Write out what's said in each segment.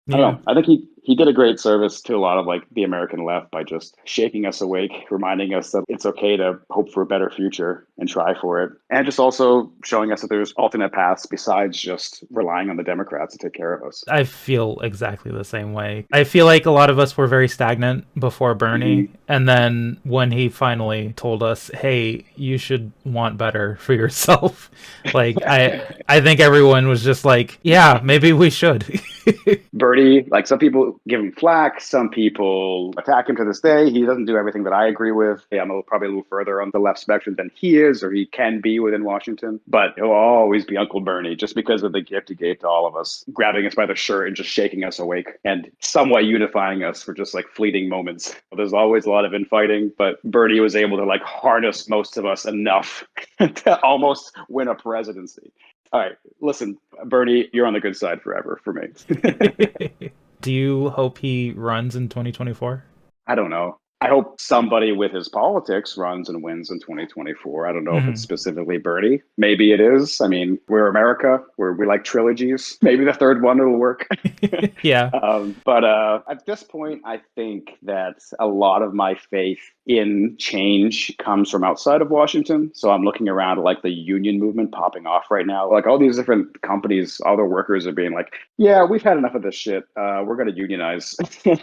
I don't Yeah. know. I think he did a great service to a lot of like the American left by just shaking us awake, reminding us that it's okay to hope for a better future and try for it. And just also showing us that there's alternate paths besides just relying on the Democrats to take care of us. I feel exactly the same way. I feel like a lot of us were very stagnant before Bernie. Hmm. And then when he finally told us, hey, you should want better for yourself, like I think everyone was just like, yeah, maybe we should. Bernie, like some people give him flack, some people attack him to this day. He doesn't do everything that I agree with. Yeah, probably a little further on the left spectrum than he is, or he can be within Washington. But he'll always be Uncle Bernie just because of the gift he gave to all of us, grabbing us by the shirt and just shaking us awake and somewhat unifying us for just like fleeting moments. There's always a lot of infighting, but Bernie was able to like harness most of us enough to almost win a presidency. All right, listen, Bernie, you're on the good side forever for me. Do you hope he runs in 2024? I don't know. I hope somebody with his politics runs and wins in 2024. I don't know if it's Hmm. specifically Bernie. Maybe it is. I mean, we're America. We like trilogies. Maybe the third one will work. Yeah. But at this point, I think that a lot of my faith in change comes from outside of Washington. So I'm looking around at like the union movement popping off right now. Like all these different companies, all their workers are being like, yeah, we've had enough of this shit. We're going to unionize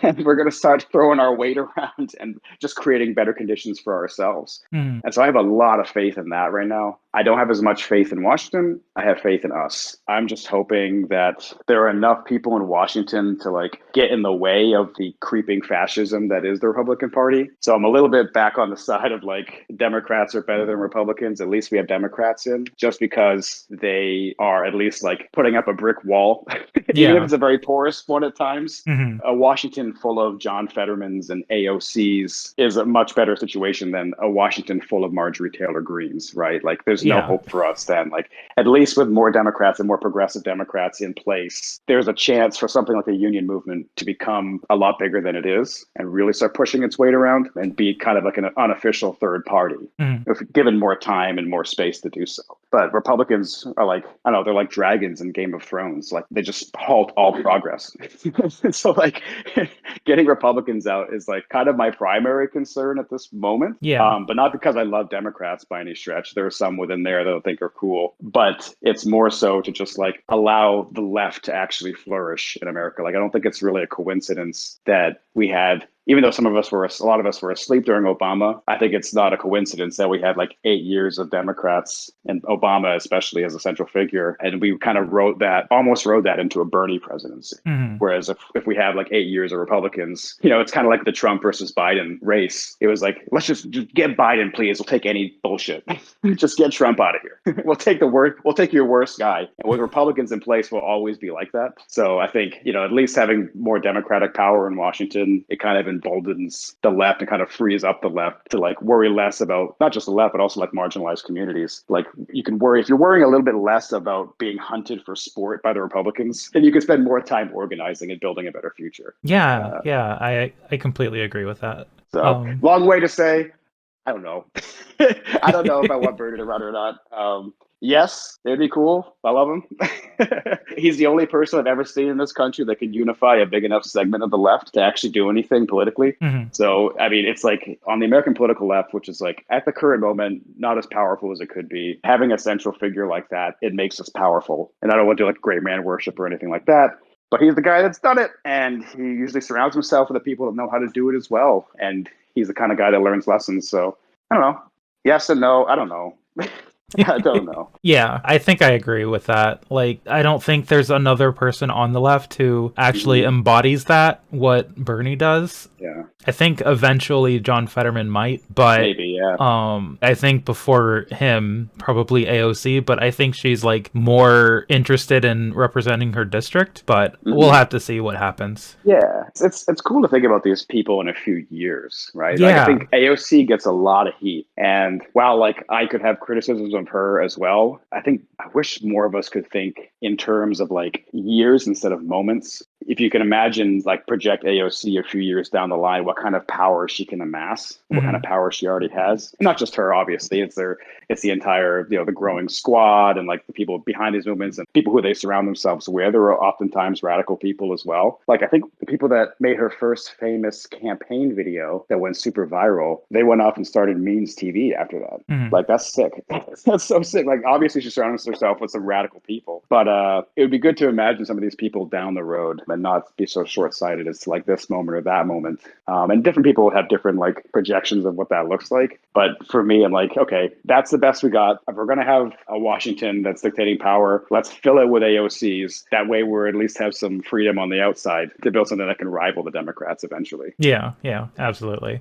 and we're going to start throwing our weight around and just creating better conditions for ourselves. Hmm. And so I have a lot of faith in that right now. I don't have as much faith in Washington. I have faith in us. I'm just hoping that there are enough people in Washington to like get in the way of the creeping fascism that is the Republican Party. So I'm a little bit back on the side of like Democrats are better than Republicans. At least we have Democrats in, just because they are at least like putting up a brick wall, even if Yeah. it's a very porous one at times. Hmm. A Washington full of John Fettermans and AOCs is a much better situation than a Washington full of Marjorie Taylor Greens, right? Like, there's no Yeah. hope for us then. Like, at least with more Democrats and more progressive Democrats in place, there's a chance for something like the union movement to become a lot bigger than it is and really start pushing its weight around and be kind of like an unofficial third party, Hmm. if given more time and more space to do so. But Republicans are like, I don't know, they're like dragons in Game of Thrones. Like, they just halt all progress. So like getting Republicans out is like kind of my primary concern at this moment. Yeah. But not because I love Democrats by any stretch. There are some within there that I think are cool, but it's more so to just like allow the left to actually flourish in America. Like, I don't think it's really a coincidence that we had, even though a lot of us were asleep during Obama, I think it's not a coincidence that we had like 8 years of Democrats and Obama, especially as a central figure. And we kind of almost wrote that into a Bernie presidency. Hmm. Whereas if we have like 8 years of Republicans, it's kind of like the Trump versus Biden race. It was like, let's just get Biden, please. We'll take any bullshit. Just get Trump out of here. We'll take your worst guy. And with Republicans in place, we'll always be like that. So I think, at least having more Democratic power in Washington, it kind of emboldens the left and kind of frees up the left to like worry less about not just the left, but also like marginalized communities. Like, you can worry, if you're worrying a little bit less about being hunted for sport by the Republicans, then you can spend more time organizing and building a better future. Yeah. Uh, Yeah. I completely agree with that. so Um, long way to say, I don't know. I don't know if I want Bernie to run or not. Yes, it'd be cool. I love him. He's the only person I've ever seen in this country that can unify a big enough segment of the left to actually do anything politically. mhm. So, I mean, it's like on the American political left, which is like at the current moment, not as powerful as it could be. Having a central figure like that, it makes us powerful. And I don't want to do like great man worship or anything like that. But he's the guy that's done it. And he usually surrounds himself with the people that know how to do it as well. And he's the kind of guy that learns lessons. So I don't know. Yes and no. I don't know. I don't know. Yeah, I think I agree with that. Like, I don't think there's another person on the left who actually Mhm. embodies what Bernie does. Yeah, I think eventually John Fetterman might, but maybe. Yeah. I think before him, probably AOC, but I think she's like more interested in representing her district, but we'll Mhm. have to see what happens. Yeah, it's cool to think about these people in a few years, right? Like, I Yeah. think AOC gets a lot of heat, and while like I could have criticisms of her as well, I think I wish more of us could think in terms of like years instead of moments. If you can imagine, like, project AOC a few years down the the line what kind of power she can amass, what kind of power she already has. And not just her, obviously. It's the entire, the growing squad and like the people behind these movements and people who they surround themselves with. There were oftentimes radical people as well. Like I think the people that made her first famous campaign video that went super viral, they went off and started Means TV after that. Like that's sick. That's so sick. Like obviously she surrounds herself with some radical people, but it would be good to imagine some of these people down the road and not be so short-sighted as to like this moment or that moment. And different people have different like projections of what that looks like. But for me, I'm like, okay, that's the best we got. If we're going to have a Washington that's dictating power, let's fill it with AOCs. That way we're at least have some freedom on the outside to build something that can rival the Democrats eventually. Yeah, absolutely.